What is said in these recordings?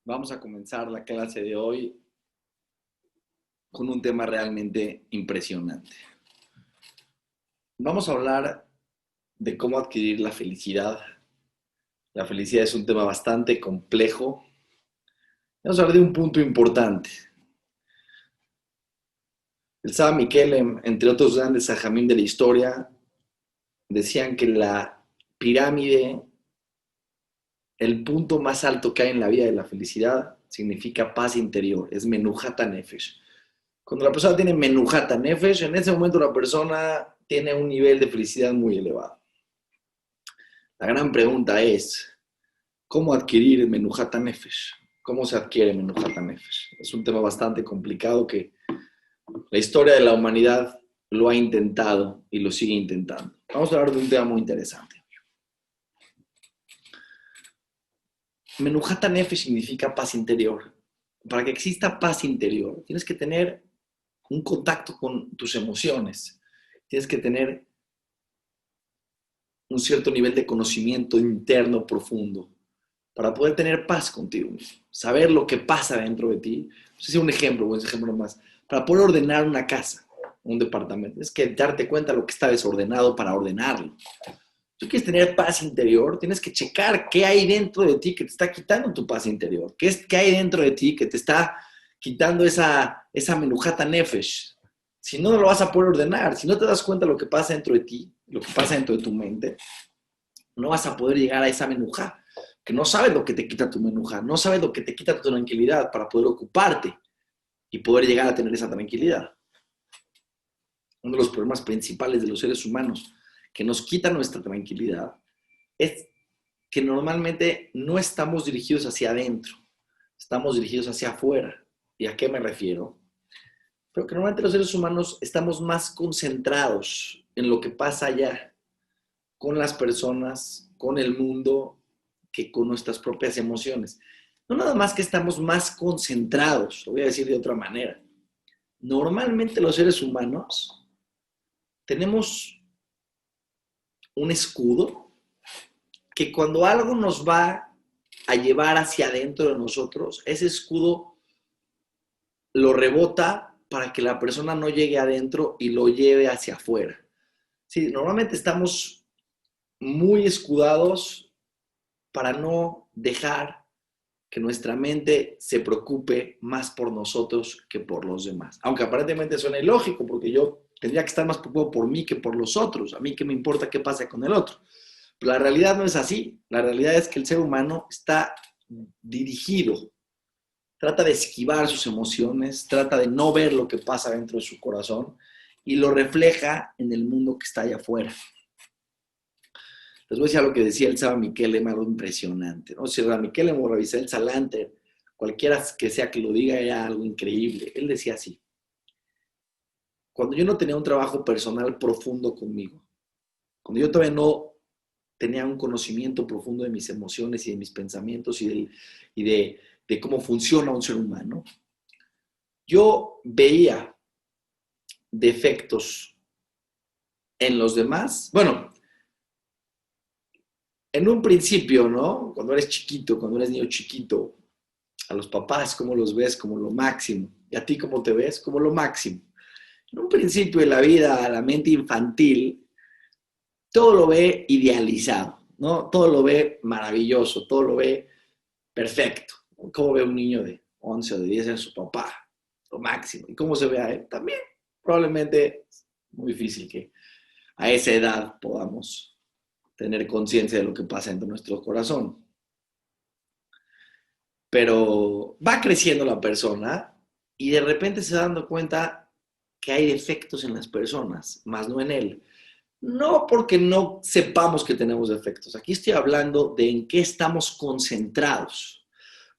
Vamos a comenzar la clase de hoy con un tema realmente impresionante. Vamos a hablar de cómo adquirir la felicidad. La felicidad es un tema bastante complejo. Vamos a hablar de un punto importante. El Saba Mikelem, entre otros grandes sajamim de la historia, decían que la pirámide, el punto más alto que hay en la vida de la felicidad, significa paz interior, es Menujata Nefesh. Cuando la persona tiene Menujata Nefesh, en ese momento la persona tiene un nivel de felicidad muy elevado. La gran pregunta es, ¿cómo adquirir Menujata Nefesh? ¿Cómo se adquiere Menujata Nefesh? Es un tema bastante complicado que la historia de la humanidad lo ha intentado y lo sigue intentando. Vamos a hablar de un tema muy interesante. Menujata Nefesh significa paz interior. Para que exista paz interior, tienes que tener un contacto con tus emociones. Tienes que tener un cierto nivel de conocimiento interno profundo para poder tener paz contigo mismo. Saber lo que pasa dentro de ti. No sé si un ejemplo más. Para poder ordenar una casa, un departamento, es que darte cuenta de lo que está desordenado para ordenarlo. Si quieres tener paz interior, tienes que checar qué hay dentro de ti que te está quitando tu paz interior. ¿Qué hay dentro de ti que te está quitando esa menujata nefesh? Si no, no lo vas a poder ordenar. Si no te das cuenta de lo que pasa dentro de ti, lo que pasa dentro de tu mente, no vas a poder llegar a esa menujá. Que no sabes lo que te quita tu menujá, no sabes lo que te quita tu tranquilidad para poder ocuparte y poder llegar a tener esa tranquilidad. Uno de los problemas principales de los seres humanos que nos quita nuestra tranquilidad es que normalmente no estamos dirigidos hacia adentro, estamos dirigidos hacia afuera. ¿Y a qué me refiero? Pero que normalmente los seres humanos estamos más concentrados en lo que pasa allá, con las personas, con el mundo, que con nuestras propias emociones. No nada más que estamos más concentrados, lo voy a decir de otra manera. Normalmente los seres humanos tenemos un escudo que cuando algo nos va a llevar hacia adentro de nosotros, ese escudo lo rebota para que la persona no llegue adentro y lo lleve hacia afuera. Sí, normalmente estamos muy escudados para no dejar que nuestra mente se preocupe más por nosotros que por los demás. Aunque aparentemente suena ilógico, porque yo tendría que estar más preocupado por mí que por los otros. A mí qué me importa qué pasa con el otro. Pero la realidad no es así. La realidad es que el ser humano está dirigido. Trata de esquivar sus emociones, trata de no ver lo que pasa dentro de su corazón y lo refleja en el mundo que está allá afuera. Les voy a decir algo que decía el Saba Mikelem, algo impresionante, ¿no? Si Rabbi Mikelem o Rabbi Salanter, cualquiera que sea que lo diga, era algo increíble. Él decía así: cuando yo no tenía un trabajo personal profundo conmigo, cuando yo todavía no tenía un conocimiento profundo de mis emociones y de mis pensamientos y de cómo funciona un ser humano, yo veía defectos en los demás. Bueno, en un principio, ¿no? Cuando eres chiquito, cuando eres niño chiquito, a los papás, ¿cómo los ves? Como lo máximo. ¿Y a ti cómo te ves? Como lo máximo. En un principio de la vida, la mente infantil, todo lo ve idealizado, ¿no? Todo lo ve maravilloso, todo lo ve perfecto. ¿Cómo ve un niño de 11 o de 10 años a su papá? Lo máximo. ¿Y cómo se ve a él? También, probablemente, es muy difícil que a esa edad podamos tener conciencia de lo que pasa en nuestro corazón. Pero va creciendo la persona y de repente se va dando cuenta que hay defectos en las personas, más no en él. No porque no sepamos que tenemos defectos. Aquí estoy hablando de en qué estamos concentrados.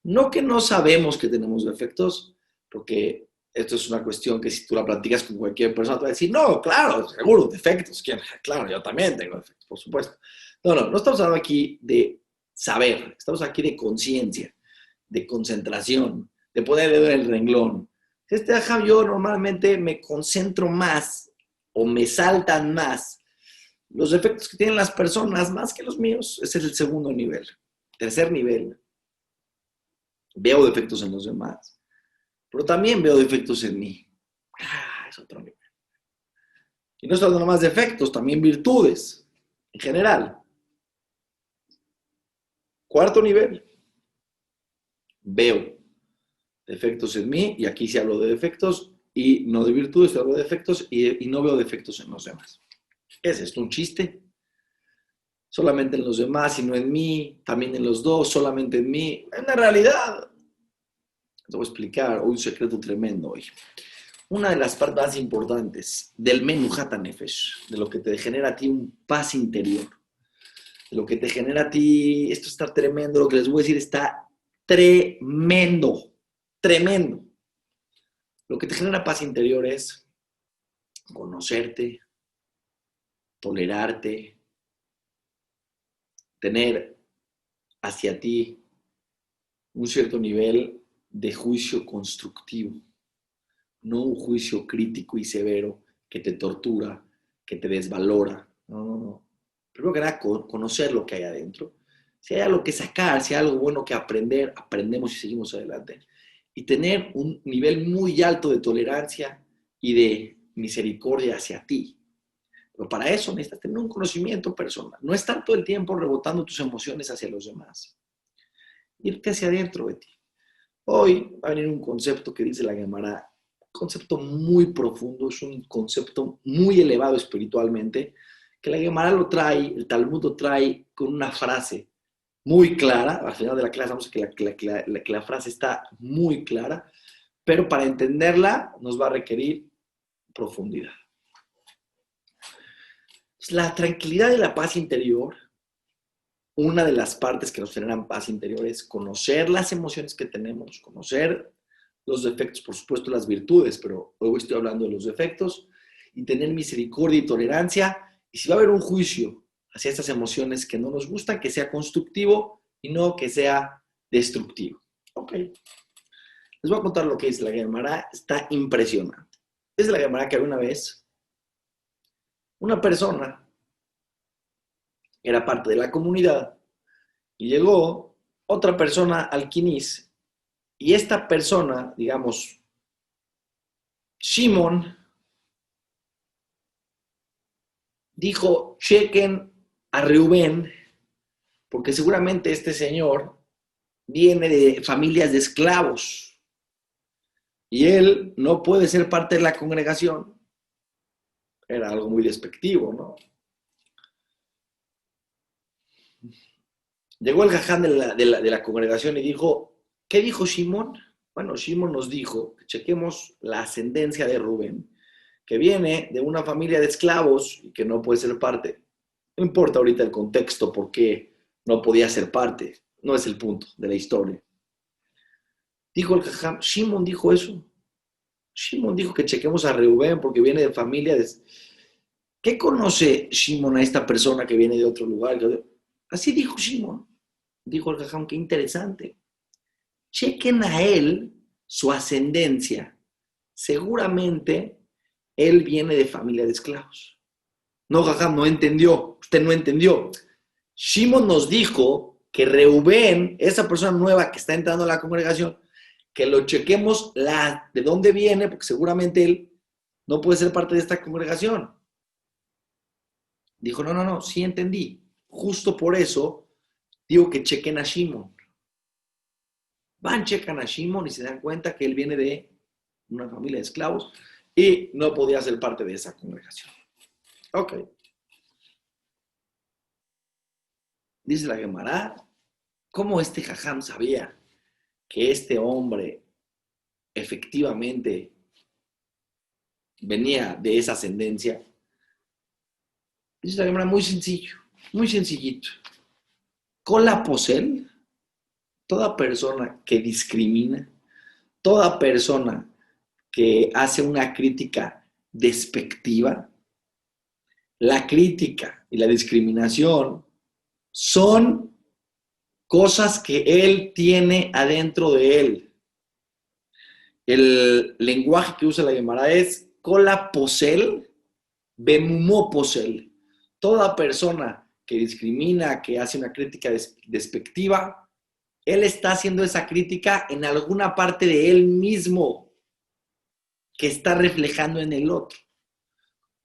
No que no sabemos que tenemos defectos, porque esto es una cuestión que si tú la platicas con cualquier persona te va a decir, no, claro, seguro, defectos. Claro, yo también tengo defectos, por supuesto. No estamos hablando aquí de saber, estamos aquí de conciencia, de concentración, de poder ver el renglón. Yo normalmente me concentro más o me saltan más los defectos que tienen las personas más que los míos. Ese es el segundo nivel. Tercer nivel. Veo defectos en los demás, pero también veo defectos en mí. Es otro nivel. Y no solo nomás defectos, también virtudes, en general. Cuarto nivel, veo defectos en mí, y aquí sí hablo de defectos, y no de virtudes, hablo de defectos, y no veo defectos en los demás. ¿Es esto un chiste? Solamente en los demás y no en mí, también en los dos, solamente en mí. En la realidad, te voy a explicar un secreto tremendo hoy. Una de las partes más importantes del Menuhat Nefesh, de lo que te genera a ti un paz interior, de lo que te genera a ti, esto está tremendo, lo que les voy a decir está tremendo, tremendo. Lo que te genera paz interior es conocerte, tolerarte, tener hacia ti un cierto nivel de juicio constructivo, no un juicio crítico y severo que te tortura, que te desvalora. No, no, no. Primero que nada, conocer lo que hay adentro. Si hay algo que sacar, si hay algo bueno que aprender, aprendemos y seguimos adelante. Y tener un nivel muy alto de tolerancia y de misericordia hacia ti. Pero para eso necesitas tener un conocimiento personal. No estar todo el tiempo rebotando tus emociones hacia los demás. Irte hacia adentro de ti. Hoy va a venir un concepto que dice la Gemara, un concepto muy profundo, es un concepto muy elevado espiritualmente, que la Gemara lo trae, el Talmud lo trae con una frase muy clara. Al final de la clase vamos a ver que la frase está muy clara, pero para entenderla nos va a requerir profundidad. La tranquilidad y la paz interior, una de las partes que nos generan paz interior es conocer las emociones que tenemos, conocer los defectos, por supuesto las virtudes, pero hoy estoy hablando de los defectos, y tener misericordia y tolerancia. Y si va a haber un juicio hacia estas emociones que no nos gustan, que sea constructivo y no que sea destructivo. Ok. Les voy a contar lo que dice la Gemara, está impresionante. Es la Gemara que una vez una persona era parte de la comunidad y llegó otra persona al Quinis, y esta persona, digamos, Shimon, dijo, chequen a Reubén, porque seguramente este señor viene de familias de esclavos y él no puede ser parte de la congregación. Era algo muy despectivo, ¿no? Llegó el jaján de la congregación y dijo, ¿qué dijo Shimon? Bueno, Shimon nos dijo que chequemos la ascendencia de Rubén, que viene de una familia de esclavos y que no puede ser parte. No importa ahorita el contexto por qué no podía ser parte, no es el punto de la historia. Dijo el jajam, Shimon dijo eso. Shimon dijo que chequemos a Reubén porque viene de familia de... ¿Qué conoce Shimon a esta persona que viene de otro lugar? Así dijo Shimon. Dijo el jajam, qué interesante. Chequen a él su ascendencia. Seguramente él viene de familia de esclavos. No, jajam, no entendió. Usted no entendió. Shimon nos dijo que Reubén, esa persona nueva que está entrando a la congregación, que lo chequemos de dónde viene, porque seguramente él no puede ser parte de esta congregación. Dijo, no, sí entendí. Justo por eso digo que chequen a Shimon. Van, checan a Shimon y se dan cuenta que él viene de una familia de esclavos y no podía ser parte de esa congregación. Ok. Dice la Gemara, ¿cómo este jajam sabía que este hombre efectivamente venía de esa ascendencia? Dice la Gemara, muy sencillo, muy sencillito. Cola posel, toda persona que discrimina, toda persona que hace una crítica despectiva, la crítica y la discriminación son cosas que él tiene adentro de él. El lenguaje que usa la Gemara es cola posel, bemumó posel. Toda persona que discrimina, que hace una crítica despectiva, Él está haciendo esa crítica en alguna parte de él mismo que está reflejando en el otro.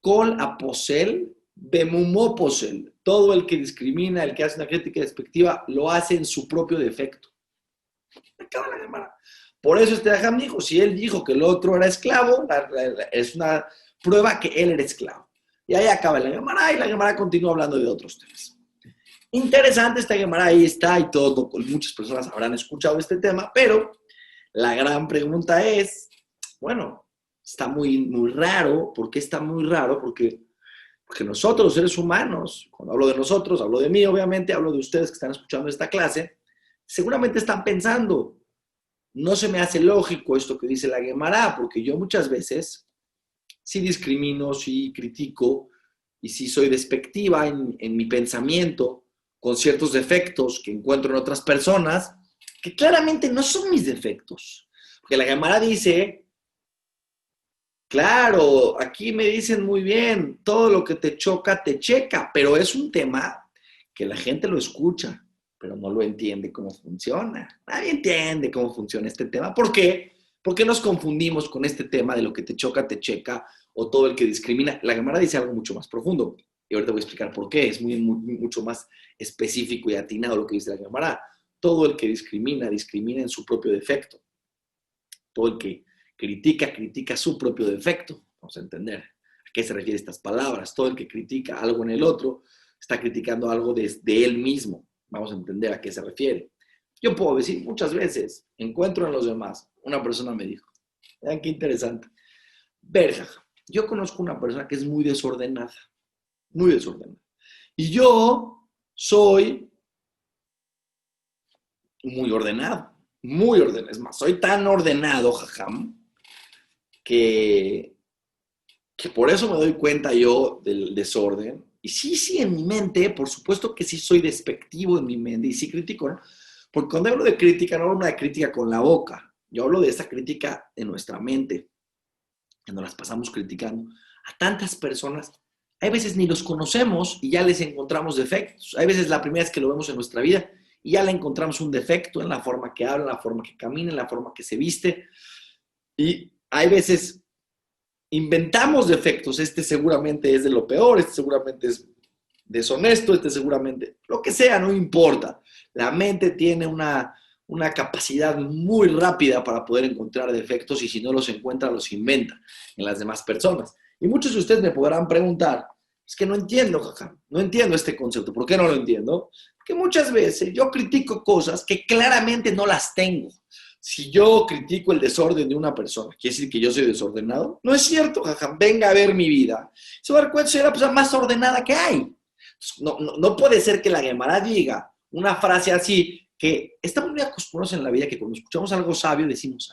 Kol aposel, bemumó posel. Todo el que discrimina, el que hace una crítica despectiva, lo hace en su propio defecto. Acaba la Gemara. Por eso este Jajam dijo, si él dijo que el otro era esclavo, es una prueba que él era esclavo. Y ahí acaba la Gemara y la Gemara continúa hablando de otros temas. Interesante esta Gemara, ahí está y todo, muchas personas habrán escuchado este tema, pero la gran pregunta es, bueno, está muy raro. ¿Por qué está muy raro? Porque nosotros, los seres humanos, cuando hablo de nosotros, hablo de mí, obviamente, hablo de ustedes que están escuchando esta clase, seguramente están pensando, no se me hace lógico esto que dice la Gemara, porque yo muchas veces sí discrimino, sí critico y sí soy despectiva en mi pensamiento con ciertos defectos que encuentro en otras personas, que claramente no son mis defectos. Porque la Gemara dice, claro, aquí me dicen muy bien, todo lo que te choca, te checa, pero es un tema que la gente lo escucha, pero no lo entiende cómo funciona. Nadie entiende cómo funciona este tema. ¿Por qué? ¿Por qué nos confundimos con este tema de lo que te choca, te checa, o todo el que discrimina? La Gemara dice algo mucho más profundo, y ahorita voy a explicar por qué. Es mucho más específico y atinado lo que dice la Gemara. Todo el que discrimina, discrimina en su propio defecto. Todo el que critica su propio defecto. Vamos a entender a qué se refieren estas palabras. Todo el que critica algo en el otro está criticando algo de él mismo. Vamos a entender a qué se refiere. Yo puedo decir muchas veces, encuentro en los demás, una persona me dijo, vean qué interesante, verja, yo conozco una persona que es muy desordenada, y yo soy muy ordenado, es más, soy tan ordenado, jajam, que por eso me doy cuenta yo del desorden. Y sí, en mi mente, por supuesto que sí soy despectivo en mi mente y sí critico, ¿no? Porque cuando hablo de crítica, no hablo de crítica con la boca. Yo hablo de esa crítica en nuestra mente, cuando las pasamos criticando a tantas personas. Hay veces ni los conocemos y ya les encontramos defectos. Hay veces la primera vez que lo vemos en nuestra vida y ya le encontramos un defecto en la forma que habla, en la forma que camina, en la forma que se viste. Y hay veces inventamos defectos, este seguramente es de lo peor, este seguramente es deshonesto, este seguramente, lo que sea, no importa. La mente tiene una capacidad muy rápida para poder encontrar defectos y si no los encuentra, los inventa en las demás personas. Y muchos de ustedes me podrán preguntar, es que no entiendo, jaja, no entiendo este concepto. ¿Por qué no lo entiendo? Porque muchas veces yo critico cosas que claramente no las tengo. Si yo critico el desorden de una persona, ¿quiere decir que yo soy desordenado? No es cierto, jaja. Venga a ver mi vida. Se va a dar cuenta, soy la persona más ordenada que hay. No puede ser que la Gemara diga una frase así, que estamos muy acostumbrados en la vida que cuando escuchamos algo sabio decimos,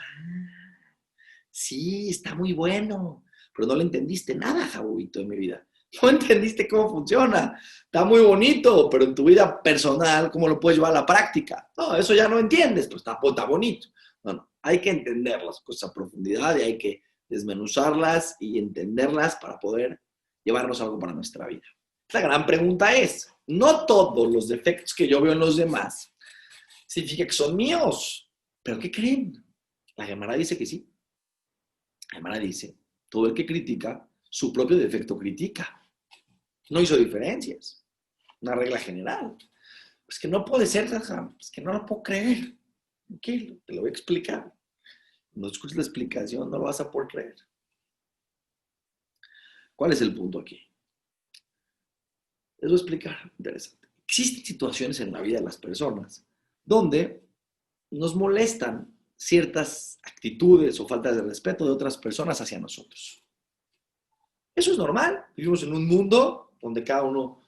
sí, está muy bueno, pero no le entendiste nada, Jabobito, de mi vida. No entendiste cómo funciona. Está muy bonito, pero en tu vida personal, ¿cómo lo puedes llevar a la práctica? No, eso ya no entiendes, pues está bonito. No, hay que entender las cosas a profundidad y hay que desmenuzarlas y entenderlas para poder llevarnos algo para nuestra vida. La gran pregunta es, no todos los defectos que yo veo en los demás significa que son míos. ¿Pero qué creen? La Gemara dice que sí. La Gemara dice, todo el que critica, su propio defecto critica. No hizo diferencias. Una regla general. Pues que no puede ser, Jajam. Es que no lo puedo creer. Tranquilo, te lo voy a explicar. No escuches la explicación, no lo vas a poder creer. ¿Cuál es el punto aquí? Les voy a explicar. Interesante. Existen situaciones en la vida de las personas donde nos molestan ciertas actitudes o faltas de respeto de otras personas hacia nosotros. Eso es normal. Vivimos en un mundo donde cada uno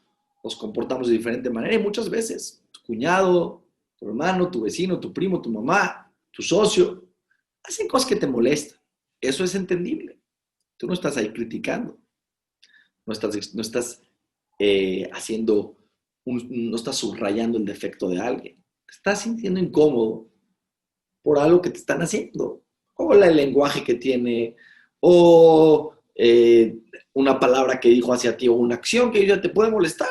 nos comportamos de diferente manera y muchas veces tu cuñado, tu hermano, tu vecino, tu primo, tu mamá, tu socio, hacen cosas que te molestan. Eso es entendible. Tú no estás ahí criticando. No estás haciendo, no estás subrayando el defecto de alguien. Te estás sintiendo incómodo por algo que te están haciendo. O el lenguaje que tiene, o una palabra que dijo hacia ti, o una acción que ya te puede molestar.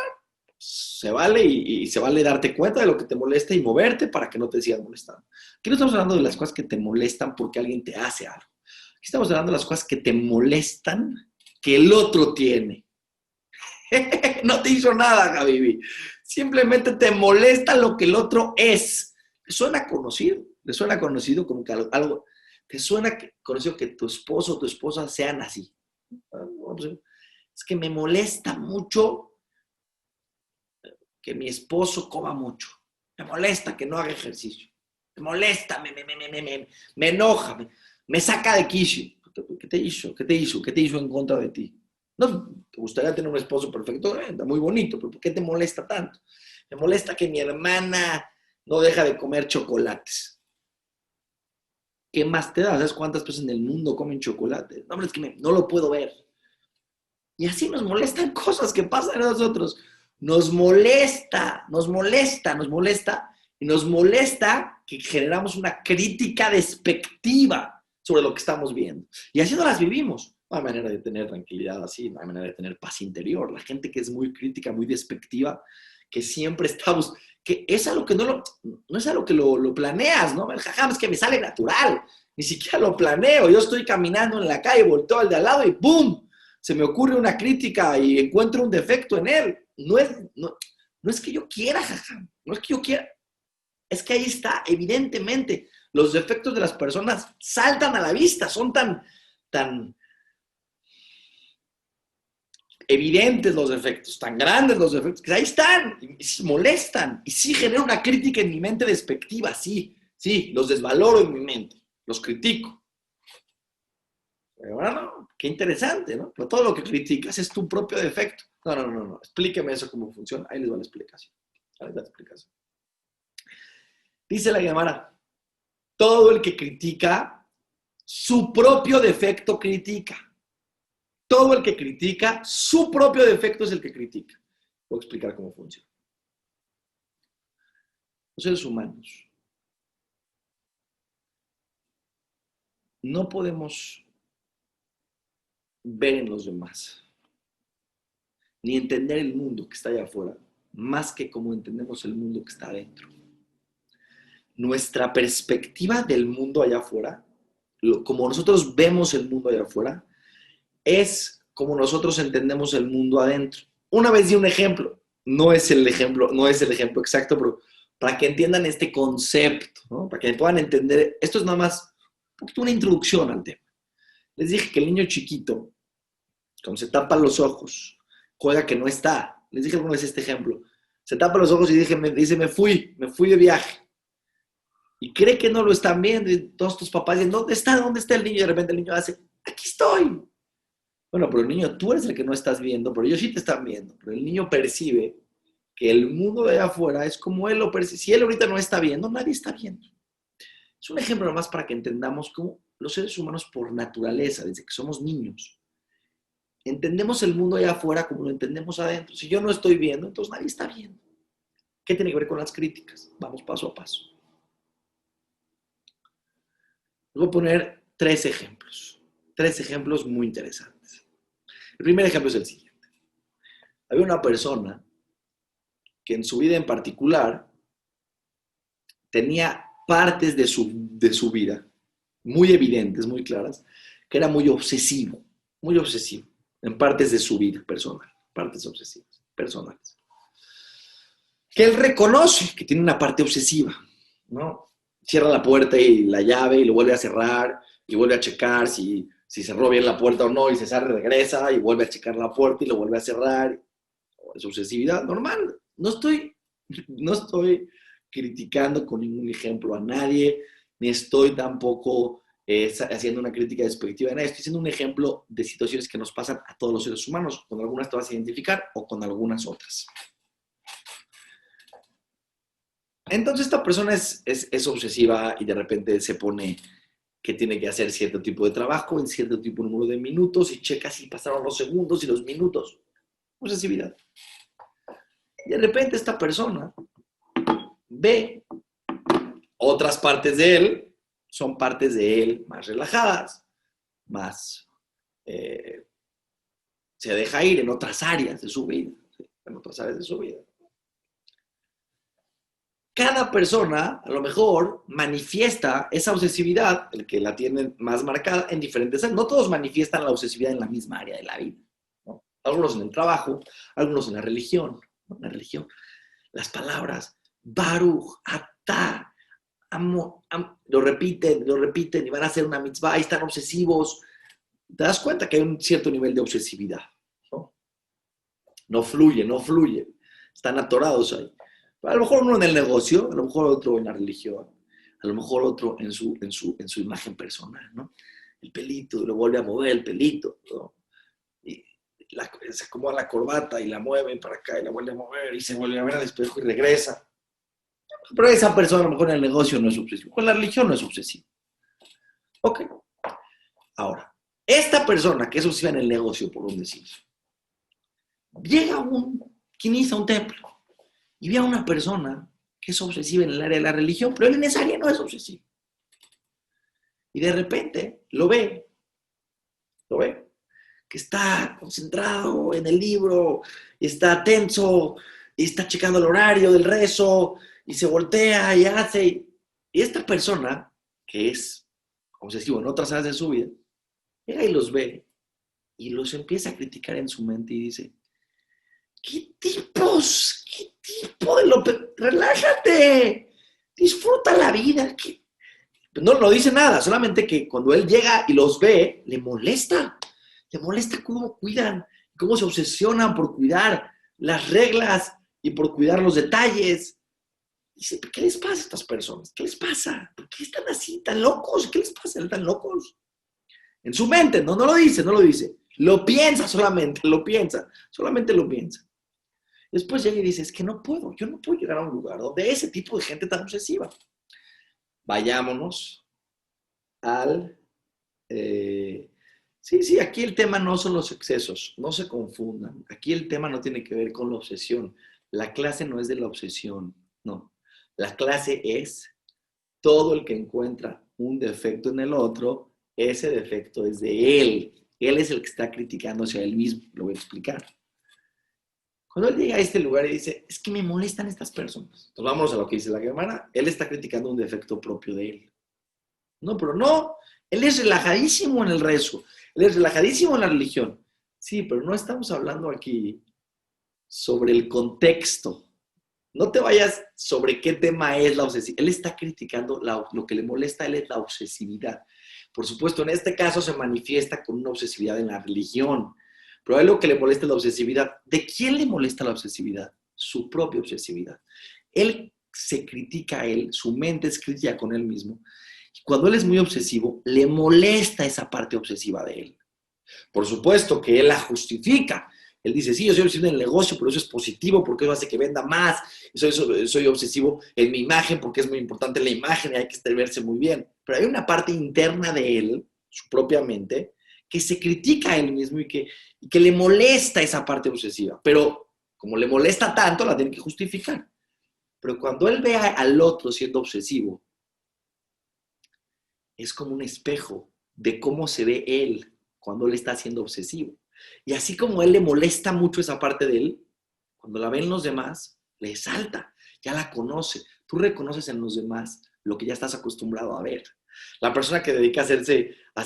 Se vale y se vale darte cuenta de lo que te molesta y moverte para que no te sigas molestando. Aquí no estamos hablando de las cosas que te molestan porque alguien te hace algo. Aquí estamos hablando de las cosas que te molestan que el otro tiene. No te hizo nada, Javi. Simplemente te molesta lo que el otro es. ¿Te suena conocido? ¿Te suena conocido como que algo? ¿Te suena conocido que tu esposo o tu esposa sean así? Es que me molesta mucho que mi esposo coma mucho. Me molesta que no haga ejercicio. Me molesta, me enoja, me saca de quicio. ¿Qué te hizo? ¿Qué te hizo? ¿Qué te hizo en contra de ti? No, te gustaría tener un esposo perfecto, está muy bonito, pero ¿por qué te molesta tanto? Me molesta que mi hermana no deja de comer chocolates. ¿Qué más te da? ¿Sabes cuántas personas en el mundo comen chocolate? No, hombre, es que no lo puedo ver. Y así nos molestan cosas que pasan a nosotros. Nos molesta y nos molesta que generamos una crítica despectiva sobre lo que estamos viendo. Y así no las vivimos. No hay manera de tener tranquilidad así, no hay manera de tener paz interior. La gente que es muy crítica, muy despectiva, que siempre estamos, que es algo que no es algo que lo planeas, ¿no? Es que me sale natural, ni siquiera lo planeo. Yo estoy caminando en la calle, volteo al de al lado y ¡pum! Se me ocurre una crítica y encuentro un defecto en él. No es que yo quiera, jajam, no es que yo quiera. Es que ahí está, evidentemente, los defectos de las personas saltan a la vista, son tan evidentes los defectos, tan grandes los defectos, que ahí están, y molestan, y sí genera una crítica en mi mente despectiva, sí, los desvaloro en mi mente, los critico. Pero bueno, qué interesante, ¿no? Pero todo lo que criticas es tu propio defecto. No. Explíqueme eso cómo funciona. Ahí les va la explicación. Dice la Gemara, todo el que critica, su propio defecto critica. Todo el que critica, su propio defecto es el que critica. Voy a explicar cómo funciona. Los seres humanos no podemos ver en los demás, ni entender el mundo que está allá afuera, más que como entendemos el mundo que está adentro. Nuestra perspectiva del mundo allá afuera, como nosotros vemos el mundo allá afuera, es como nosotros entendemos el mundo adentro. Una vez di un ejemplo, no es el ejemplo exacto, pero para que entiendan este concepto, ¿no? Para que puedan entender, esto es nada más un poquito una introducción al tema. Les dije que el niño chiquito, cuando se tapa los ojos, juega que no está. Les dije alguna vez este ejemplo. Se tapa los ojos y dice, me fui de viaje. Y cree que no lo están viendo. Y todos tus papás dicen, ¿dónde está? ¿Dónde está el niño? Y de repente el niño hace, aquí estoy. Bueno, pero el niño, tú eres el que no estás viendo, pero ellos sí te están viendo. Pero el niño percibe que el mundo de allá afuera es como él lo percibe. Si él ahorita no está viendo, nadie está viendo. Es un ejemplo nomás para que entendamos cómo los seres humanos por naturaleza, desde que somos niños, entendemos el mundo allá afuera como lo entendemos adentro. Si yo no estoy viendo, entonces nadie está viendo. ¿Qué tiene que ver con las críticas? Vamos paso a paso. Voy a poner tres ejemplos muy interesantes. El primer ejemplo es el siguiente. Había una persona que en su vida en particular tenía partes de su vida muy evidentes, muy claras, que era muy obsesivo en partes de su vida personal, partes obsesivas, personales. Que él reconoce que tiene una parte obsesiva, ¿no? Cierra la puerta y la llave y lo vuelve a cerrar y vuelve a checar si cerró bien la puerta o no y se sale, regresa y vuelve a checar la puerta y lo vuelve a cerrar. Es obsesividad normal. No estoy criticando con ningún ejemplo a nadie, ni estoy tampoco haciendo una crítica despectiva de nadie. Estoy haciendo un ejemplo de situaciones que nos pasan a todos los seres humanos. Con algunas te vas a identificar o con algunas otras. Entonces esta persona es obsesiva y de repente se pone que tiene que hacer cierto tipo de trabajo en cierto tipo de número de minutos y checa si pasaron los segundos y los minutos. Obsesividad. Y de repente esta persona ve otras partes de él, son partes de él más relajadas, más se deja ir en otras áreas de su vida, ¿sí? En otras áreas de su vida. cada persona a lo mejor manifiesta esa obsesividad, el que la tiene más marcada, en diferentes áreas. No todos manifiestan la obsesividad en la misma área de la vida, ¿no? Algunos en el trabajo, algunos en la religión, ¿no? En la religión, las palabras, Baruch, Atah, amo, lo repiten y van a hacer una mitzvah y están obsesivos. Te das cuenta que hay un cierto nivel de obsesividad, ¿no? No fluye. Están atorados ahí. A lo mejor uno en el negocio, a lo mejor otro en la religión, a lo mejor otro en su imagen personal, ¿no? El pelito, lo vuelve a mover el pelito, ¿no? Y se acomoda la corbata y la mueve para acá y la vuelve a mover y se vuelve a ver al espejo y regresa. Pero esa persona a lo mejor en el negocio no es obsesivo, con la religión no es obsesivo. Ok. Ahora, esta persona que es obsesiva en el negocio, por un decir, llega un quinista a un templo y ve a una persona que es obsesiva en el área de la religión, pero él en esa área no es obsesivo. Y de repente lo ve, que está concentrado en el libro, y está tenso, y está checando el horario del rezo, y se voltea y hace. Y esta persona, que es obsesivo en otras áreas de su vida, llega y los ve, y los empieza a criticar en su mente y dice, ¿qué tipo de relájate, disfruta la vida? No, no dice nada, solamente que cuando él llega y los ve, le molesta cómo cuidan, cómo se obsesionan por cuidar las reglas y por cuidar los detalles. Dice, ¿qué les pasa a estas personas? ¿Qué les pasa? ¿Por qué están así, tan locos? ¿Qué les pasa? ¿Están locos? En su mente, no lo dice. Lo piensa solamente, solamente lo piensa. Después llega y dice, es que yo no puedo llegar a un lugar donde ese tipo de gente tan obsesiva. Vayámonos al... Sí, aquí el tema no son los excesos, no se confundan. Aquí el tema no tiene que ver con la obsesión. La clase no es de la obsesión, no. La clase es todo el que encuentra un defecto en el otro, ese defecto es de él. Él es el que está criticándose a él mismo, lo voy a explicar. Cuando él llega a este lugar y dice, es que me molestan estas personas. Entonces vamos a lo que dice la Gemara. Él está criticando un defecto propio de él. No, pero no. Él es relajadísimo en el rezo. Él es relajadísimo en la religión. Sí, pero no estamos hablando aquí sobre el contexto. No te vayas sobre qué tema es la obsesividad. Él está criticando lo que le molesta a él es la obsesividad. Por supuesto, en este caso se manifiesta con una obsesividad en la religión. Pero a él lo que le molesta es la obsesividad. ¿De quién le molesta la obsesividad? Su propia obsesividad. Él se critica a él, su mente es crítica con él mismo. Y cuando él es muy obsesivo, le molesta esa parte obsesiva de él. Por supuesto que él la justifica. Él dice, sí, yo soy obsesivo en el negocio, pero eso es positivo porque eso hace que venda más. Soy obsesivo en mi imagen porque es muy importante la imagen y hay que verse muy bien. Pero hay una parte interna de él, su propia mente, que se critica a él mismo y que le molesta esa parte obsesiva. Pero como le molesta tanto, la tiene que justificar. Pero cuando él ve al otro siendo obsesivo, es como un espejo de cómo se ve él cuando él está siendo obsesivo. Y así como a él le molesta mucho esa parte de él, cuando la ven los demás, le salta, ya la conoce. Tú reconoces en los demás lo que ya estás acostumbrado a ver. La persona que dedica a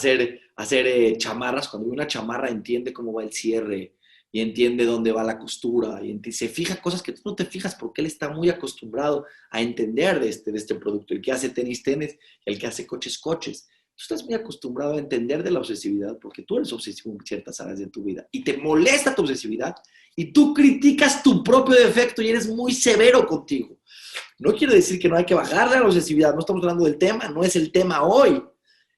hacer chamarras, cuando ve una chamarra entiende cómo va el cierre y entiende dónde va la costura y se fija cosas que tú no te fijas porque él está muy acostumbrado a entender de este producto. El que hace tenis, el que hace coches. Tú estás muy acostumbrado a entender de la obsesividad porque tú eres obsesivo en ciertas áreas de tu vida y te molesta tu obsesividad y tú criticas tu propio defecto y eres muy severo contigo. No quiero decir que no hay que bajarle a la obsesividad, no estamos hablando del tema, no es el tema hoy.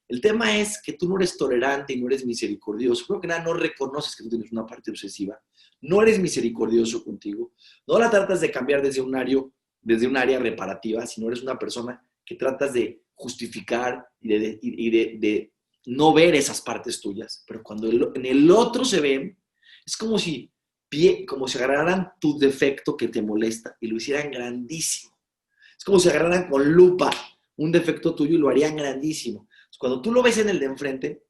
El tema es que tú no eres tolerante y no eres misericordioso. Creo que nada, no reconoces que tú tienes una parte obsesiva, no eres misericordioso contigo, no la tratas de cambiar desde un área reparativa, sino eres una persona que tratas de justificar y de no ver esas partes tuyas. Pero cuando en el otro se ven, es como si agarraran tu defecto que te molesta y lo hicieran grandísimo. Es como si agarraran con lupa un defecto tuyo y lo harían grandísimo. Cuando tú lo ves en el de enfrente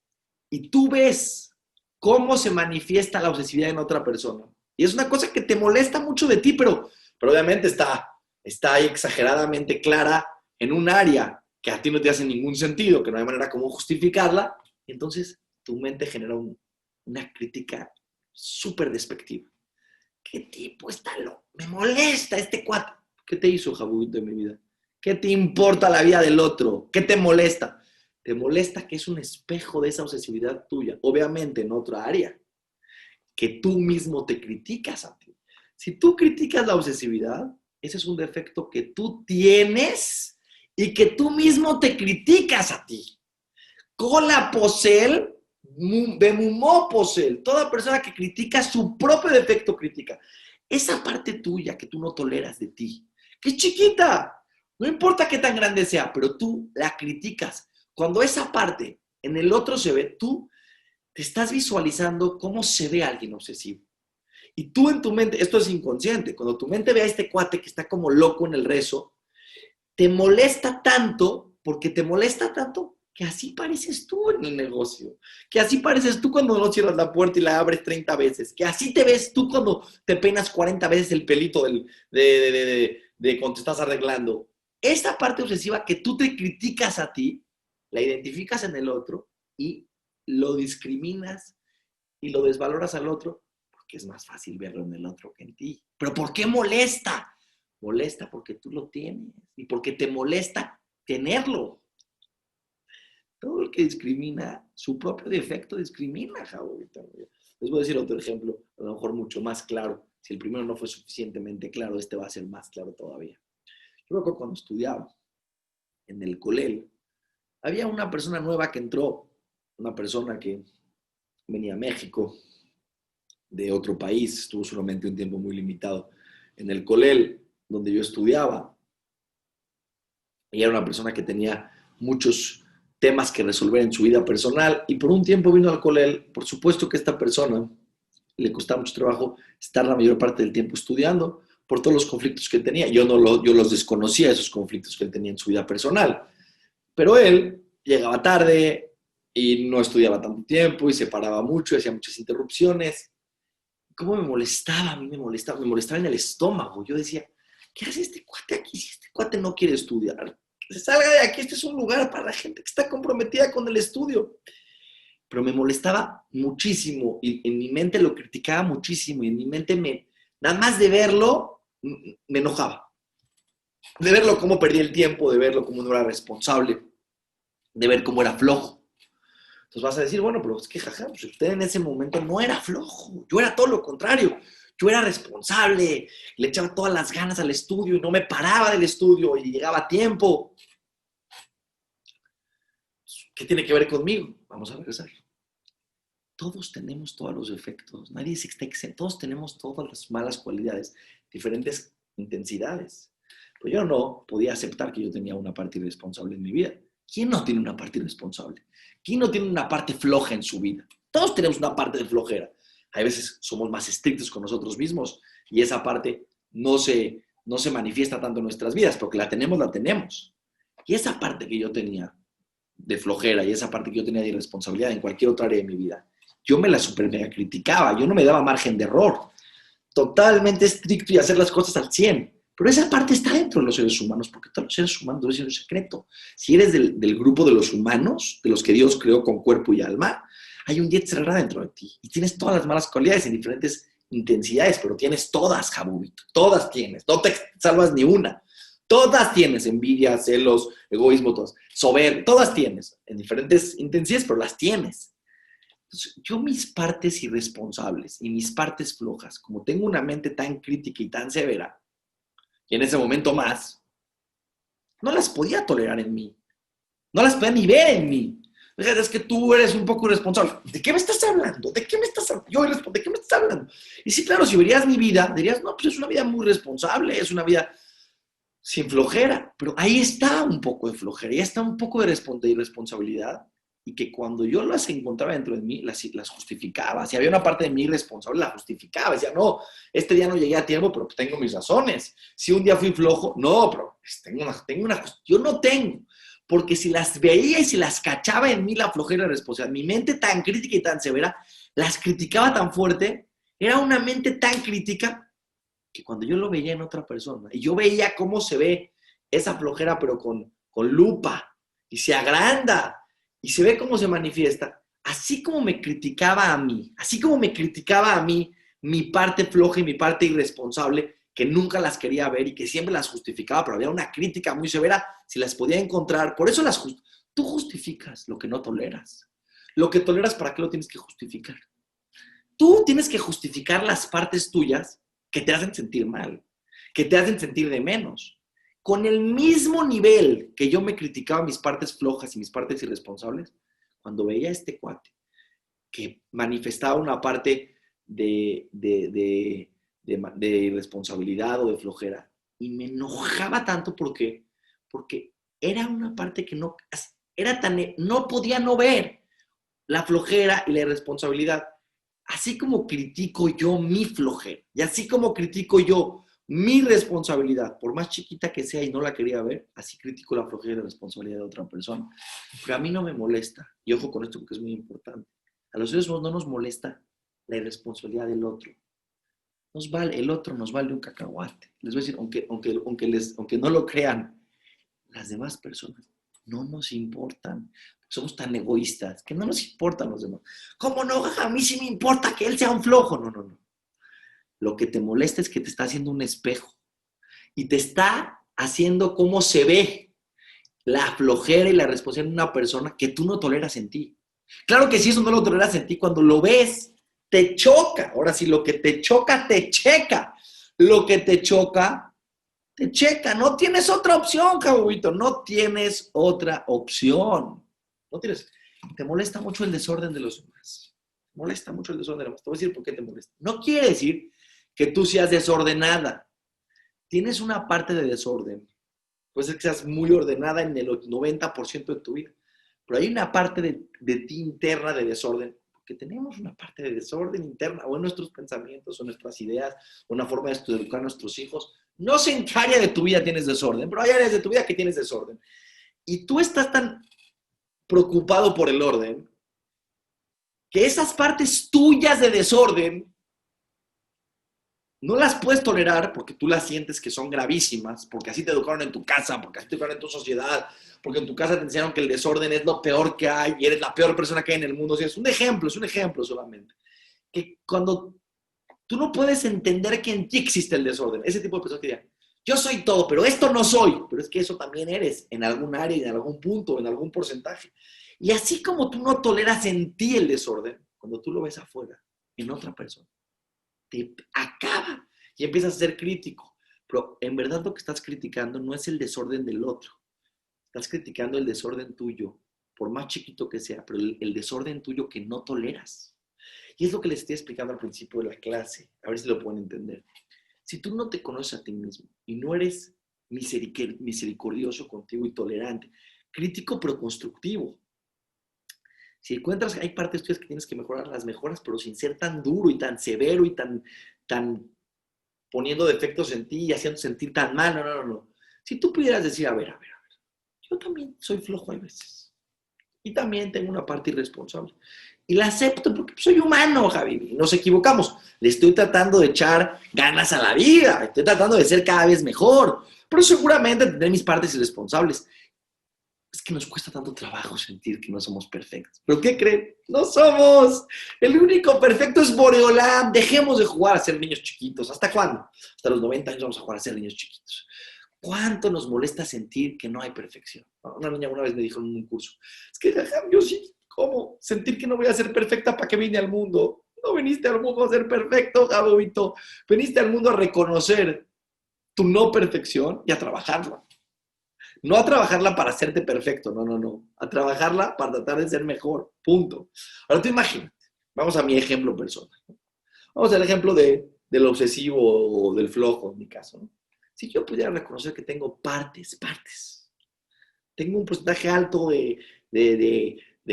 y tú ves cómo se manifiesta la obsesividad en otra persona, y es una cosa que te molesta mucho de ti, pero obviamente está está ahí exageradamente clara en un área que a ti no te hace ningún sentido, que no hay manera como justificarla, y entonces tu mente genera una crítica súper despectiva. ¿Qué tipo está loco? Me molesta este cuate. ¿Qué te hizo, Jabudito, de mi vida? ¿Qué te importa la vida del otro? ¿Qué te molesta? Te molesta que es un espejo de esa obsesividad tuya, obviamente en otra área, que tú mismo te criticas a ti. Si tú criticas la obsesividad, ese es un defecto que tú tienes y que tú mismo te criticas a ti. Cola posel, bemumó posel. Toda persona que critica su propio defecto critica. Esa parte tuya que tú no toleras de ti, que es chiquita, no importa qué tan grande sea, pero tú la criticas. Cuando esa parte en el otro se ve, tú te estás visualizando cómo se ve alguien obsesivo. Y tú en tu mente, esto es inconsciente, cuando tu mente ve a este cuate que está como loco en el rezo, te molesta tanto, porque te molesta tanto, que así pareces tú en el negocio, que así pareces tú cuando no cierras la puerta y la abres 30 veces, que así te ves tú cuando te peinas 40 veces el pelito de cuando te estás arreglando. Esta parte obsesiva que tú te criticas a ti, la identificas en el otro y lo discriminas y lo desvaloras al otro, porque es más fácil verlo en el otro que en ti. ¿Pero por qué molesta? Molesta porque tú lo tienes y porque te molesta tenerlo. Todo el que discrimina, su propio defecto discrimina, Jaurita. Les voy a decir otro ejemplo, a lo mejor mucho más claro. Si el primero no fue suficientemente claro, este va a ser más claro todavía. Yo me acuerdo cuando estudiaba en el Colel, había una persona nueva que entró, una persona que venía a México, de otro país, estuvo solamente un tiempo muy limitado en el Colel, donde yo estudiaba. Ella era una persona que tenía muchos temas que resolver en su vida personal y por un tiempo vino al Colel. Por supuesto que a esta persona le costaba mucho trabajo estar la mayor parte del tiempo estudiando por todos los conflictos que tenía. Yo los desconocía, esos conflictos que él tenía en su vida personal. Pero él llegaba tarde y no estudiaba tanto tiempo y se paraba mucho, hacía muchas interrupciones. ¿Cómo me molestaba? A mí me molestaba en el estómago. Yo decía, ¿qué hace este cuate aquí si este cuate no quiere estudiar? Que se salga de aquí, este es un lugar para la gente que está comprometida con el estudio. Pero me molestaba muchísimo y en mi mente lo criticaba muchísimo y en mi mente nada más de verlo me enojaba. De verlo cómo perdía el tiempo, de verlo cómo no era responsable, de ver cómo era flojo. Entonces vas a decir, bueno, pero es que jaja, pues usted en ese momento no era flojo, yo era todo lo contrario. Yo era responsable, le echaba todas las ganas al estudio y no me paraba del estudio y llegaba a tiempo. ¿Qué tiene que ver conmigo? Vamos a regresar. Todos tenemos todos los defectos, nadie está exento, todos tenemos todas las malas cualidades, diferentes intensidades. Pero yo no podía aceptar que yo tenía una parte irresponsable en mi vida. ¿Quién no tiene una parte irresponsable? ¿Quién no tiene una parte floja en su vida? Todos tenemos una parte de flojera. Hay veces somos más estrictos con nosotros mismos y esa parte no se manifiesta tanto en nuestras vidas, porque la tenemos, la tenemos. Y esa parte que yo tenía de flojera y esa parte que yo tenía de irresponsabilidad en cualquier otra área de mi vida, yo me la super mega criticaba, yo no me daba margen de error. Totalmente estricto y hacer las cosas al 100. Pero esa parte está dentro de los seres humanos, porque todos los seres humanos deben ser un secreto. Si eres del grupo de los humanos, de los que Dios creó con cuerpo y alma, hay un Yetzer Hara dentro de ti. Y tienes todas las malas cualidades en diferentes intensidades, pero tienes todas, Jabubito. Todas tienes. No te salvas ni una. Todas tienes. Envidia, celos, egoísmo, todas. Soberbia, todas tienes. En diferentes intensidades, pero las tienes. Entonces, yo mis partes irresponsables y mis partes flojas, como tengo una mente tan crítica y tan severa, y en ese momento más, no las podía tolerar en mí. No las podía ni ver en mí. Es que tú eres un poco irresponsable. ¿De qué me estás hablando? ¿De qué me estás hablando? Yo respondo, ¿de qué me estás hablando? Y sí, claro, si verías mi vida, dirías, no, pues es una vida muy responsable, es una vida sin flojera. Pero ahí está un poco de flojera, ahí está un poco de irresponsabilidad. Y que cuando yo las encontraba dentro de mí, las justificaba. Si había una parte de mí irresponsable, la justificaba. Decía, no, este día no llegué a tiempo, pero tengo mis razones. Si un día fui flojo, no, pero tengo una. Yo no tengo. Porque si las veía y si las cachaba en mí la flojera y la responsabilidad, mi mente tan crítica y tan severa, las criticaba tan fuerte, era una mente tan crítica que cuando yo lo veía en otra persona, y yo veía cómo se ve esa flojera, pero con lupa, y se agranda, y se ve cómo se manifiesta, así como me criticaba a mí, así como me criticaba a mí mi parte floja y mi parte irresponsable, que nunca las quería ver y que siempre las justificaba, pero había una crítica muy severa si las podía encontrar. Por eso tú justificas lo que no toleras. Lo que toleras, ¿para qué lo tienes que justificar? Tú tienes que justificar las partes tuyas que te hacen sentir mal, que te hacen sentir de menos. Con el mismo nivel que yo me criticaba mis partes flojas y mis partes irresponsables, cuando veía a este cuate que manifestaba una parte de irresponsabilidad o de flojera, y me enojaba tanto porque era una parte que no, no podía no ver la flojera y la irresponsabilidad. Así como critico yo mi flojera y así como critico yo mi responsabilidad, por más chiquita que sea y no la quería ver, así critico la flojera y la responsabilidad de otra persona. Pero a mí no me molesta, y ojo con esto porque es muy importante, a los seres humanos no nos molesta la irresponsabilidad del otro. El otro nos vale un cacahuate. Les voy a decir, aunque no lo crean, las demás personas no nos importan. Somos tan egoístas que no nos importan los demás. ¿Cómo no? A mí sí me importa que él sea un flojo. No, no, no. Lo que te molesta es que te está haciendo un espejo y te está haciendo cómo se ve la flojera y la responsabilidad de una persona que tú no toleras en ti. Claro que si eso no lo toleras en ti, cuando lo ves, te choca. Ahora sí, lo que te choca, te checa. Lo que te choca, te checa. No tienes otra opción, Jabobito. No tienes otra opción. No tienes. Te molesta mucho el desorden de los demás. Te molesta mucho el desorden de los demás. Te voy a decir por qué te molesta. No quiere decir que tú seas desordenada. Tienes una parte de desorden. Puede ser que seas muy ordenada en el 90% de tu vida. Pero hay una parte de ti interna de desorden. Porque tenemos una parte de desorden interna, o en nuestros pensamientos, o nuestras ideas, o una forma de educar a nuestros hijos. No sé en qué área de tu vida tienes desorden, pero hay áreas de tu vida que tienes desorden. Y tú estás tan preocupado por el orden que esas partes tuyas de desorden no las puedes tolerar porque tú las sientes que son gravísimas, porque así te educaron en tu casa, porque así te educaron en tu sociedad, porque en tu casa te enseñaron que el desorden es lo peor que hay y eres la peor persona que hay en el mundo. O sea, es un ejemplo solamente. Que cuando tú no puedes entender que en ti existe el desorden, ese tipo de personas que digan, yo soy todo, pero esto no soy, pero es que eso también eres en algún área, en algún punto, en algún porcentaje. Y así como tú no toleras en ti el desorden, cuando tú lo ves afuera, en otra persona, te acaba y empiezas a ser crítico. Pero en verdad lo que estás criticando no es el desorden del otro. Estás criticando el desorden tuyo, por más chiquito que sea, pero el desorden tuyo que no toleras. Y es lo que les estoy explicando al principio de la clase. A ver si lo pueden entender. Si tú no te conoces a ti mismo y no eres misericordioso contigo y tolerante, crítico pero constructivo, si encuentras que hay partes tuyas que tienes que mejorar, las mejoras, pero sin ser tan duro y tan severo y tan poniendo defectos en ti y haciendo sentir tan mal. No, no, no, no. Si tú pudieras decir, a ver, yo también soy flojo a veces. Y también tengo una parte irresponsable. Y la acepto porque soy humano, Javi. Nos equivocamos. Le estoy tratando de echar ganas a la vida. Estoy tratando de ser cada vez mejor. Pero seguramente tendré mis partes irresponsables. Es que nos cuesta tanto trabajo sentir que no somos perfectos. ¿Pero qué creen? ¡No somos! El único perfecto es Boreolam. Dejemos de jugar a ser niños chiquitos. ¿Hasta cuándo? Hasta los 90 años vamos a jugar a ser niños chiquitos. ¿Cuánto nos molesta sentir que no hay perfección? Una niña una vez me dijo en un curso, es que yo sí, ¿cómo? Sentir que no voy a ser perfecta, ¿para qué vine al mundo? No viniste al mundo a ser perfecto, Jabobito. Viniste al mundo a reconocer tu no perfección y a trabajarla. No a trabajarla para hacerte perfecto, no, no, no. A trabajarla para tratar de ser mejor, punto. Ahora tú imagínate, vamos a mi ejemplo personal. Vamos al ejemplo del obsesivo o del flojo, en mi caso, ¿no? Si yo pudiera reconocer que tengo partes, tengo un porcentaje alto de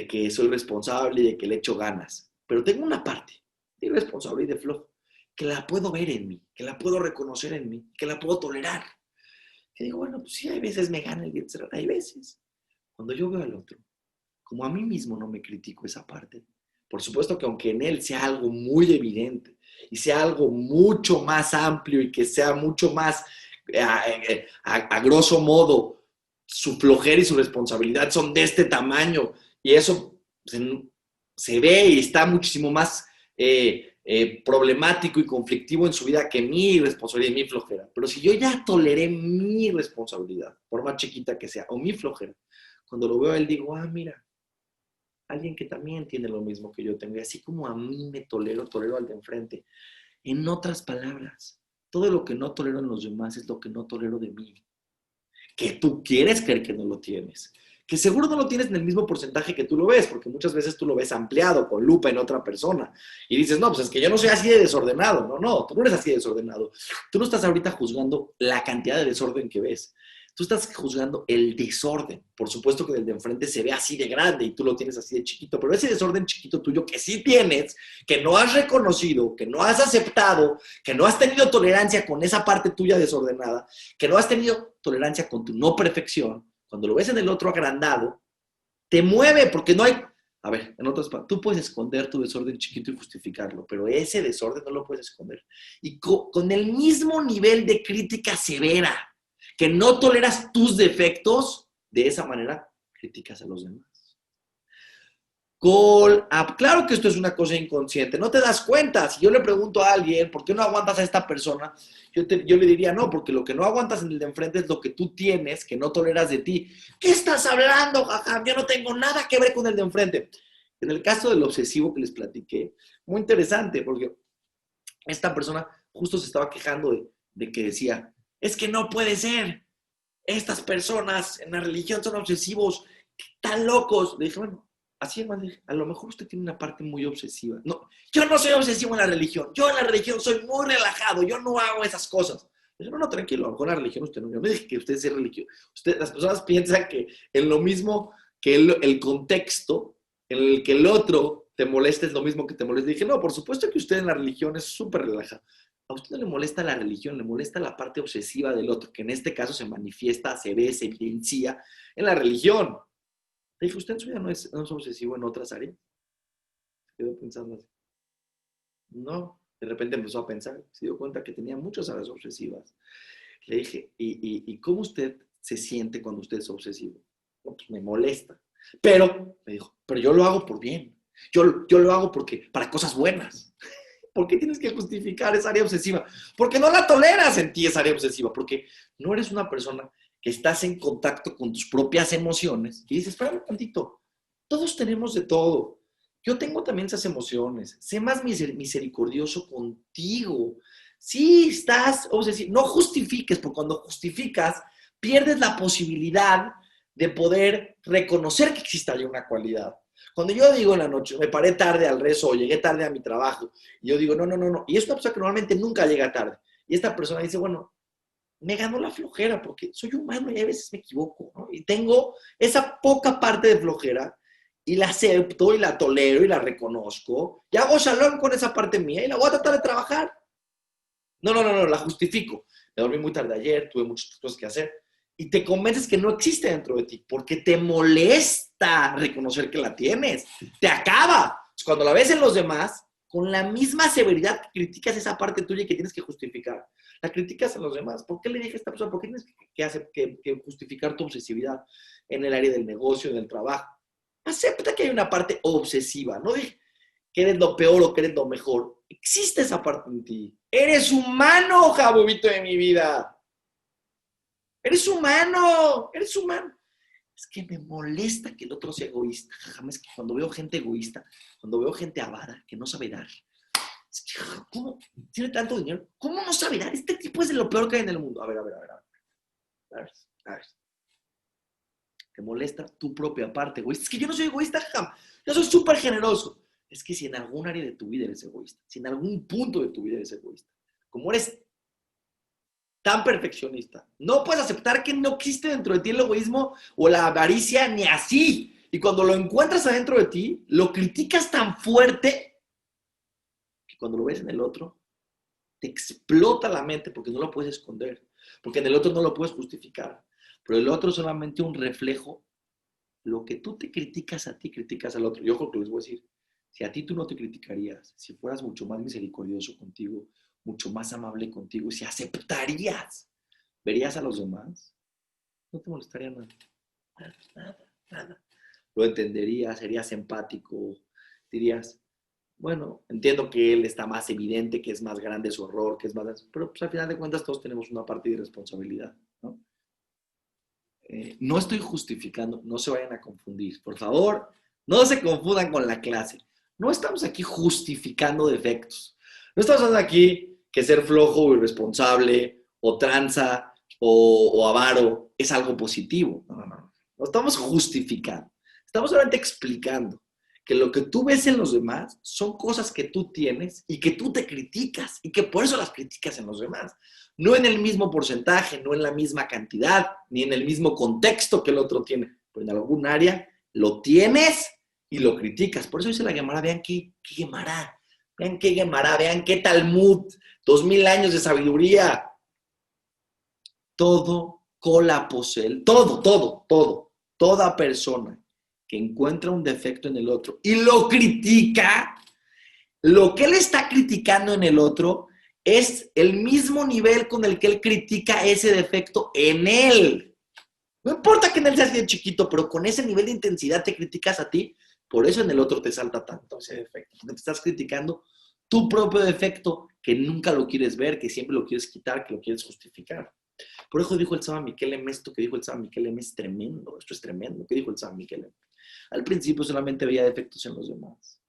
que soy responsable y de que le echo ganas, pero tengo una parte de irresponsable y de flojo que la puedo ver en mí, que la puedo reconocer en mí, que la puedo tolerar. Que digo, bueno, pues sí, hay veces me gana el Yetzer Hara, hay veces. Cuando yo veo al otro, como a mí mismo no me critico esa parte, Por supuesto que aunque en él sea algo muy evidente y sea algo mucho más amplio y que sea mucho más, a grosso modo, su flojera y su responsabilidad son de este tamaño y eso se ve y está muchísimo más problemático y conflictivo en su vida que mi responsabilidad y mi flojera. Pero si yo ya toleré mi responsabilidad, por más chiquita que sea, o mi flojera, cuando lo veo a él digo, ah, mira, alguien que también tiene lo mismo que yo tengo. Y así como a mí me tolero al de enfrente. En otras palabras, todo lo que no tolero en los demás es lo que no tolero de mí. Que tú quieres creer que no lo tienes. Que seguro no lo tienes en el mismo porcentaje que tú lo ves, porque muchas veces tú lo ves ampliado, con lupa en otra persona. Y dices, no, pues es que yo no soy así de desordenado. No, no, tú no eres así de desordenado. Tú no estás ahorita juzgando la cantidad de desorden que ves. Tú estás juzgando el desorden. Por supuesto que el de enfrente se ve así de grande y tú lo tienes así de chiquito, pero ese desorden chiquito tuyo que sí tienes, que no has reconocido, que no has aceptado, que no has tenido tolerancia con esa parte tuya desordenada, que no has tenido tolerancia con tu no perfección, cuando lo ves en el otro agrandado, te mueve porque no hay... A ver, en otras palabras, tú puedes esconder tu desorden chiquito y justificarlo, pero ese desorden no lo puedes esconder. Y con el mismo nivel de crítica severa, que no toleras tus defectos, de esa manera criticas a los demás. Claro que esto es una cosa inconsciente, no te das cuenta. Si yo le pregunto a alguien, ¿por qué no aguantas a esta persona? Yo le diría, no, porque lo que no aguantas en el de enfrente es lo que tú tienes, que no toleras de ti. ¿Qué estás hablando, jaja? Yo no tengo nada que ver con el de enfrente. En el caso del obsesivo que les platiqué, muy interesante, porque esta persona justo se estaba quejando de que decía, es que no puede ser, estas personas en la religión son obsesivos, tan locos. Le dije, bueno, así es, a lo mejor usted tiene una parte muy obsesiva. No, yo no soy obsesivo en la religión, yo en la religión soy muy relajado, yo no hago esas cosas. Le dije, no, no, tranquilo, a lo mejor en la religión usted no. Yo no dije que usted sea religioso. Las personas piensan que en lo mismo que el contexto en el que el otro te molesta es lo mismo que te molesta. Le dije, no, por supuesto que usted en la religión es súper relajado. A usted no le molesta la religión, le molesta la parte obsesiva del otro, que en este caso se manifiesta, se ve, se evidencia en la religión. Le dije, ¿usted en su vida no es obsesivo en otras áreas? Se quedó pensando así. No, de repente empezó a pensar, se dio cuenta que tenía muchas áreas obsesivas. Le dije, ¿y cómo usted se siente cuando usted es obsesivo? No, pues me molesta. Pero, me dijo, pero yo lo hago por bien. Yo lo hago para cosas buenas. ¿Por qué tienes que justificar esa área obsesiva? Porque no la toleras en ti esa área obsesiva, porque no eres una persona que estás en contacto con tus propias emociones y dices, espérame un tantito, todos tenemos de todo. Yo tengo también esas emociones. Sé más misericordioso contigo. Sí, estás obsesivo. No justifiques, porque cuando justificas, pierdes la posibilidad de poder reconocer que existe ahí una cualidad. Cuando yo digo en la noche, me paré tarde al rezo o llegué tarde a mi trabajo, y yo digo, no, no, no, no. Y es una persona que normalmente nunca llega tarde. Y esta persona dice, bueno, me ganó la flojera porque soy humano y a veces me equivoco, ¿no? Y tengo esa poca parte de flojera y la acepto y la tolero y la reconozco y hago shalom con esa parte mía y la voy a tratar de trabajar. No, no, no, no, la justifico. Me dormí muy tarde ayer, tuve muchas cosas que hacer. Y te convences que no existe dentro de ti porque te molesta reconocer que la tienes. Te acaba. Cuando la ves en los demás, con la misma severidad que criticas esa parte tuya que tienes que justificar, la criticas a los demás. ¿Por qué le dije a esta persona? ¿Por qué tienes que justificar tu obsesividad en el área del negocio, del trabajo? Acepta que hay una parte obsesiva. No dije que eres lo peor o que eres lo mejor. Existe esa parte en ti. Eres humano, Jabobito de mi vida. Eres humano. Eres humano. Es que me molesta que el otro sea egoísta. Jamás que cuando veo gente egoísta, cuando veo gente avara, que no sabe dar, es que, ¿cómo tiene tanto dinero? ¿Cómo no sabe dar? Este tipo es de lo peor que hay en el mundo. A ver, a ver, a ver. A ver. Te molesta tu propia parte egoísta. Es que yo no soy egoísta, jamás. Yo soy súper generoso. Es que si en algún área de tu vida eres egoísta, si en algún punto de tu vida eres egoísta, como eres tan perfeccionista, no puedes aceptar que no existe dentro de ti el egoísmo o la avaricia ni así. Y cuando lo encuentras adentro de ti, lo criticas tan fuerte que cuando lo ves en el otro, te explota la mente porque no lo puedes esconder, porque en el otro no lo puedes justificar. Pero el otro es solamente un reflejo. Lo que tú te criticas a ti, criticas al otro. Yo creo que les voy a decir, Si a ti tú no te criticarías, si fueras mucho más misericordioso contigo, mucho más amable contigo, si aceptarías, verías a los demás, no te molestaría nada. Nada, nada, nada. Lo entenderías, serías empático, dirías, bueno, entiendo que él está más evidente, que es más grande su error, que es más... Pero pues al final de cuentas todos tenemos una parte de responsabilidad, ¿no? No estoy justificando, no se vayan a confundir. Por favor, no se confundan con la clase. No estamos aquí justificando defectos. No estamos hablando aquí que ser flojo o irresponsable o tranza o avaro es algo positivo. No, no, no. No estamos justificando. Estamos solamente explicando que lo que tú ves en los demás son cosas que tú tienes y que tú te criticas y que por eso las criticas en los demás. No en el mismo porcentaje, no en la misma cantidad, ni en el mismo contexto que el otro tiene, pero en algún área lo tienes y lo criticas. Por eso dice la Gemara, vean qué Gemara, vean qué Gemara, vean qué Talmud, 2000 años de sabiduría. Todo cola posel, todo, toda persona que encuentra un defecto en el otro y lo critica, lo que él está criticando en el otro es el mismo nivel con el que él critica ese defecto en él. No importa que en él sea así de chiquito, pero con ese nivel de intensidad te criticas a ti, por eso en el otro te salta tanto ese defecto. Porque te estás criticando tu propio defecto, que nunca lo quieres ver, que siempre lo quieres quitar, que lo quieres justificar. Por eso dijo el Saba Miquelem, esto que dijo el Saba Miquelem es tremendo, esto es tremendo. ¿Qué dijo el Saba Miquelem? Al principio solamente veía defectos en los demás.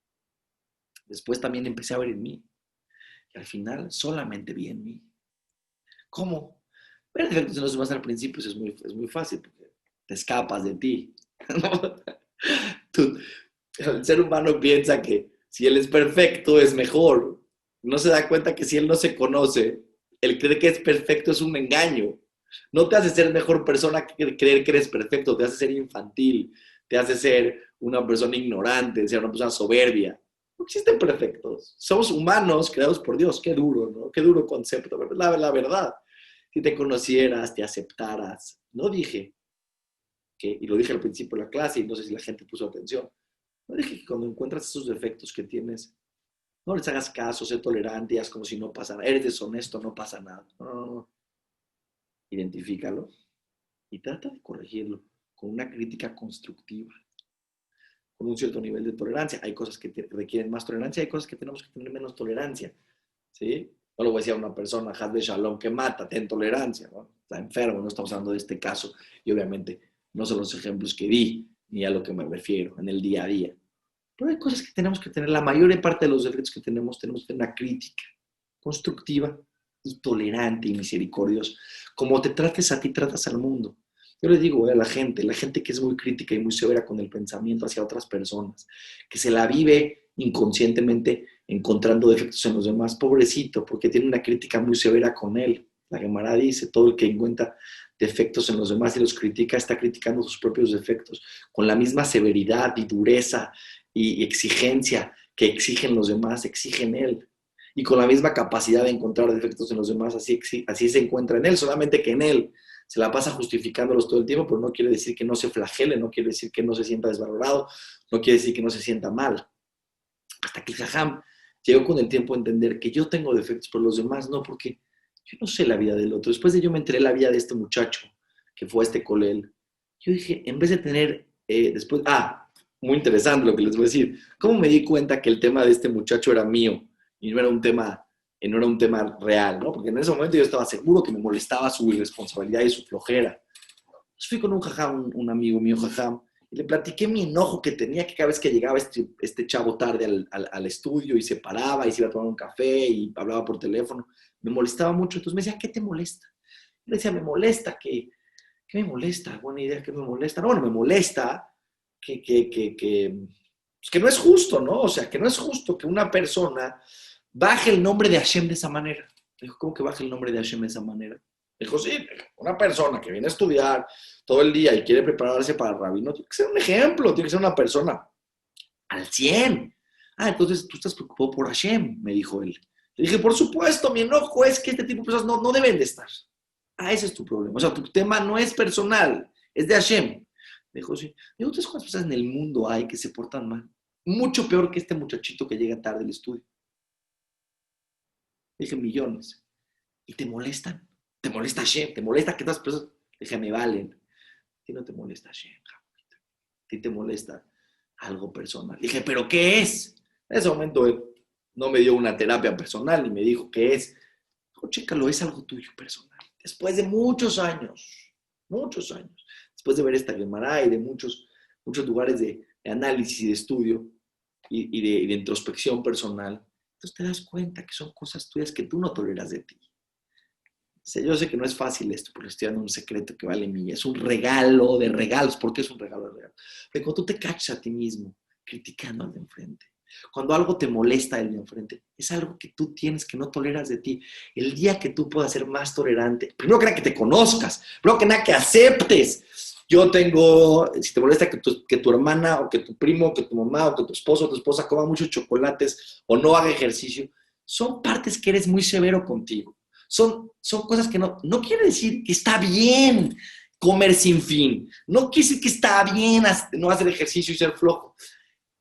Después también empecé a ver en mí. Y al final solamente vi en mí. ¿Cómo? Ver defectos en los demás al principio es muy fácil, porque te escapas de ti. El ser humano piensa que si él es perfecto es mejor. No se da cuenta que si él no se conoce, el creer que es perfecto es un engaño. No te hace ser mejor persona que creer que eres perfecto, te hace ser infantil, te hace ser una persona ignorante, ser una persona soberbia. No existen perfectos. Somos humanos creados por Dios. Qué duro, ¿no? Qué duro concepto. Pero la verdad, si te conocieras, te aceptaras. No dije que, y lo dije al principio de la clase, y no sé si la gente puso atención, no dije que cuando encuentras esos defectos que tienes, no les hagas caso, sé tolerante y haz como si no pasara. Eres deshonesto, no pasa nada. No, no, no. Identifícalo y trata de corregirlo con una crítica constructiva, con un cierto nivel de tolerancia. Hay cosas que requieren más tolerancia, hay cosas que tenemos que tener menos tolerancia, ¿sí? No lo voy a decir a una persona, haz de shalom, que mata, ten tolerancia, ¿no? Está enfermo, no estamos hablando de este caso, y obviamente no son los ejemplos que di, ni a lo que me refiero en el día a día. Pero hay cosas que tenemos que tener, la mayor parte de los defectos que tenemos que tener una crítica constructiva y tolerante y misericordiosa. Como te trates a ti, tratas al mundo. Yo le digo a la gente que es muy crítica y muy severa con el pensamiento hacia otras personas, que se la vive inconscientemente encontrando defectos en los demás, pobrecito, porque tiene una crítica muy severa con él. La Gemara dice, todo el que encuentra defectos en los demás y los critica, está criticando sus propios defectos, con la misma severidad y dureza y exigencia que exigen los demás, exigen él. Y con la misma capacidad de encontrar defectos en los demás, así se encuentra en él, solamente que en él se la pasa justificándolos todo el tiempo, pero no quiere decir que no se flagele, no quiere decir que no se sienta desvalorado, no quiere decir que no se sienta mal. Hasta que el Jajam llegó con el tiempo a entender que yo tengo defectos, pero los demás no, porque yo no sé la vida del otro. Después de yo me enteré la vida de este muchacho que fue a este colel. Yo dije, en vez de tener, muy interesante lo que les voy a decir. ¿Cómo me di cuenta que el tema de este muchacho era mío y no era un tema real, ¿no? Porque en ese momento yo estaba seguro que me molestaba su irresponsabilidad y su flojera. Entonces fui con un jajam, un amigo mío jajam, y le platiqué mi enojo que tenía, que cada vez que llegaba este chavo tarde al estudio y se paraba y se iba a tomar un café y hablaba por teléfono, me molestaba mucho. Entonces me decía, ¿qué te molesta? Yo le decía, me molesta ¿qué me molesta? Buena idea, ¿qué me molesta? No, bueno, me molesta pues que no es justo, ¿no? O sea, que no es justo que una persona baje el nombre de Hashem de esa manera. Dijo, ¿cómo que baje el nombre de Hashem de esa manera? Dijo, sí, una persona que viene a estudiar todo el día y quiere prepararse para el rabino, tiene que ser un ejemplo, tiene que ser una persona al 100. Entonces tú estás preocupado por Hashem, me dijo él. Le dije, por supuesto, mi enojo es que este tipo de personas no deben de estar. Ese es tu problema. O sea, tu tema no es personal, es de Hashem. Me dijo, sí. Y otras cuantas personas en el mundo hay que se portan mal. mucho peor que este muchachito que llega tarde al estudio. Dije, millones. Y te molestan. Te molesta Hashem, te molesta que todas las personas, dije, me valen. A ti no te molesta Hashem, a ti te molesta algo personal. Dije, ¿pero qué es? En ese momento no me dio una terapia personal ni me dijo qué es. Dijo, chécalo, es algo tuyo personal. Después de muchos años, después de ver esta Gemara y de muchos lugares de análisis y de estudio y de introspección personal, entonces te das cuenta que son cosas tuyas que tú no toleras de ti. O sea, yo sé que no es fácil esto, porque estoy dando un secreto que vale mía. Es un regalo de regalos. ¿Por qué es un regalo de regalos? Porque cuando tú te cachas a ti mismo criticando al de enfrente, cuando algo te molesta del de enfrente, es algo que tú tienes, que no toleras de ti. El día que tú puedas ser más tolerante, primero que nada que te conozcas, primero que nada que aceptes. Yo tengo, si te molesta que tu hermana, o que tu primo, o que tu mamá, o que tu esposo o tu esposa coma muchos chocolates, o no haga ejercicio, son partes que eres muy severo contigo. Son cosas que no quiere decir que está bien comer sin fin. No quiere decir que está bien no hacer ejercicio y ser flojo.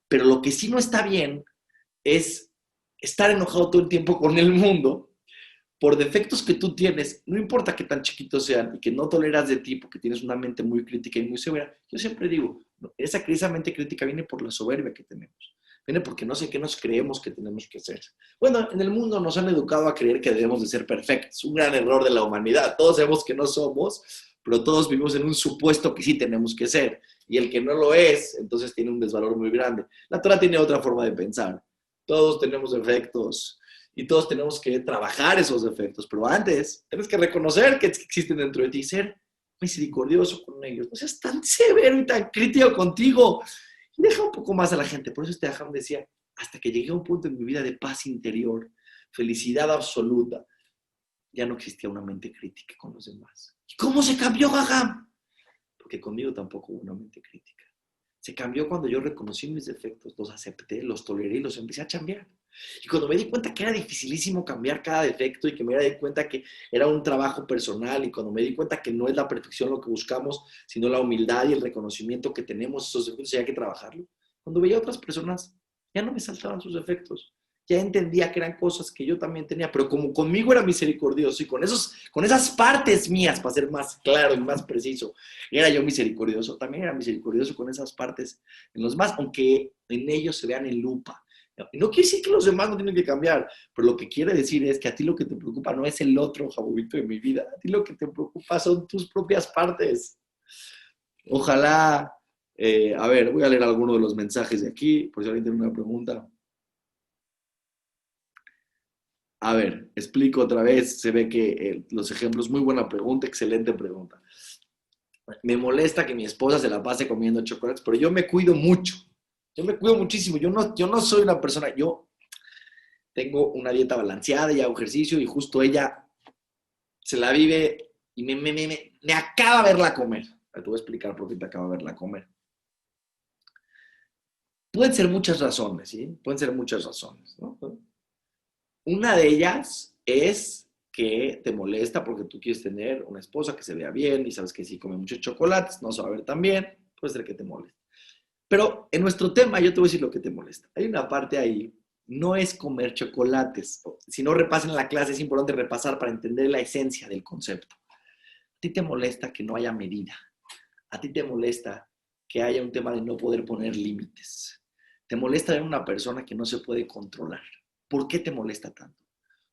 Pero lo que sí no está bien es estar enojado todo el tiempo con el mundo por defectos que tú tienes, no importa qué tan chiquitos sean y que no toleras de ti porque tienes una mente muy crítica y muy severa. Yo siempre digo, esa mente crítica viene por la soberbia que tenemos. Viene porque no sé qué nos creemos que tenemos que hacer. Bueno, en el mundo nos han educado a creer que debemos de ser perfectos. Un gran error de la humanidad. Todos sabemos que no somos, pero todos vivimos en un supuesto que sí tenemos que ser. Y el que no lo es, entonces tiene un desvalor muy grande. La Torah tiene otra forma de pensar. Todos tenemos defectos y todos tenemos que trabajar esos defectos. Pero antes, tienes que reconocer que existen dentro de ti y ser misericordioso con ellos. No seas tan severo y tan crítico contigo. Deja un poco más a la gente. Por eso este Ajam decía, hasta que llegué a un punto en mi vida de paz interior, felicidad absoluta, ya no existía una mente crítica con los demás. ¿Y cómo se cambió, Ajam? Porque conmigo tampoco hubo una mente crítica. Se cambió cuando yo reconocí mis defectos, los acepté, los toleré y los empecé a cambiar. Y cuando me di cuenta que era dificilísimo cambiar cada defecto y que me di cuenta que era un trabajo personal y cuando me di cuenta que no es la perfección lo que buscamos, sino la humildad y el reconocimiento que tenemos, esos defectos hay que trabajarlo. Cuando veía a otras personas, ya no me saltaban sus defectos. Ya entendía que eran cosas que yo también tenía, pero como conmigo era misericordioso y con esas partes mías, para ser más claro y más preciso, era yo misericordioso, también era misericordioso con esas partes en los demás, aunque en ellos se vean en lupa. No quiere decir que los demás no tienen que cambiar, pero lo que quiere decir es que a ti lo que te preocupa no es el otro jabobito de mi vida, a ti lo que te preocupa son tus propias partes. Ojalá, a ver, voy a leer alguno de los mensajes de aquí, por si alguien tiene una pregunta. A ver, explico otra vez, se ve que los ejemplos, muy buena pregunta, excelente pregunta. Me molesta que mi esposa se la pase comiendo chocolates, pero yo me cuido mucho. Yo me cuido muchísimo. Yo no soy una persona, yo tengo una dieta balanceada y hago ejercicio y justo ella se la vive y me acaba de verla comer. Te voy a explicar por qué te acaba de verla comer. Pueden ser muchas razones, ¿sí? Pueden ser muchas razones, ¿no? Una de ellas es que te molesta porque tú quieres tener una esposa que se vea bien y sabes que si come muchos chocolates no se va a ver tan bien, puede ser que te moleste. Pero en nuestro tema yo te voy a decir lo que te molesta. Hay una parte ahí, no es comer chocolates. Si no repasan la clase es importante repasar para entender la esencia del concepto. A ti te molesta que no haya medida. A ti te molesta que haya un tema de no poder poner límites. Te molesta ver una persona que no se puede controlar. ¿Por qué te molesta tanto?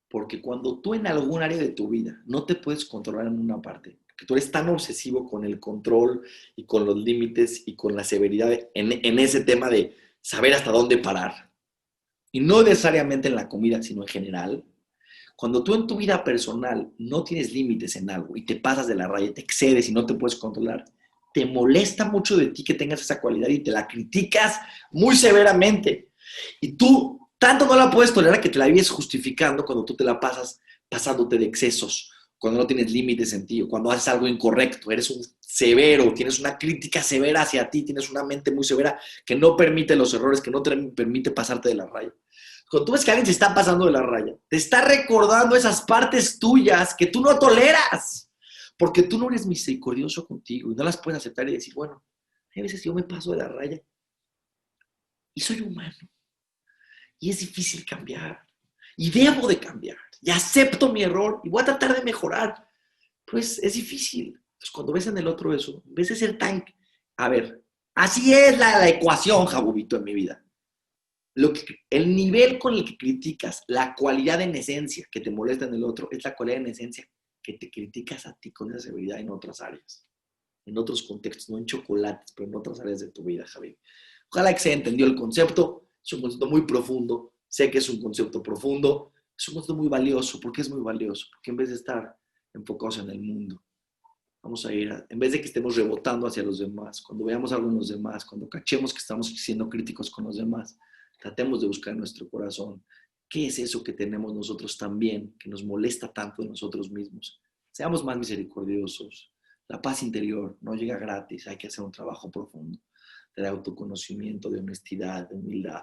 Porque cuando tú en algún área de tu vida no te puedes controlar en una parte, que tú eres tan obsesivo con el control y con los límites y con la severidad en ese tema de saber hasta dónde parar, y no necesariamente en la comida, sino en general, cuando tú en tu vida personal no tienes límites en algo y te pasas de la raya, te excedes y no te puedes controlar, te molesta mucho de ti que tengas esa cualidad y te la criticas muy severamente. Y tú tanto no la puedes tolerar que te la vives justificando cuando tú te la pasas pasándote de excesos, cuando no tienes límites en ti, o cuando haces algo incorrecto, eres un severo, tienes una crítica severa hacia ti, tienes una mente muy severa que no permite los errores, que no te permite pasarte de la raya. Cuando tú ves que alguien se está pasando de la raya, te está recordando esas partes tuyas que tú no toleras, porque tú no eres misericordioso contigo y no las puedes aceptar y decir, bueno, hay veces yo me paso de la raya. Y soy humano. Y es difícil cambiar. Y debo de cambiar. Y acepto mi error y voy a tratar de mejorar. Pues es difícil. Entonces, cuando ves en el otro eso, en vez de ser tan... A ver, así es la ecuación, Jabubito, en mi vida. El nivel con el que criticas la cualidad en esencia que te molesta en el otro es la cualidad en esencia que te criticas a ti con esa severidad en otras áreas, en otros contextos, no en chocolates, pero en otras áreas de tu vida, Javi. Ojalá que se haya entendido el concepto. Es un concepto muy profundo. Sé que es un concepto profundo. Es un concepto muy valioso. ¿Por qué es muy valioso? Porque en vez de estar enfocados en el mundo, vamos a ir, en vez de que estemos rebotando hacia los demás, cuando veamos algo en los demás, cuando cachemos que estamos siendo críticos con los demás, tratemos de buscar en nuestro corazón qué es eso que tenemos nosotros también, que nos molesta tanto de nosotros mismos. Seamos más misericordiosos. La paz interior no llega gratis, hay que hacer un trabajo profundo de autoconocimiento, de honestidad, de humildad.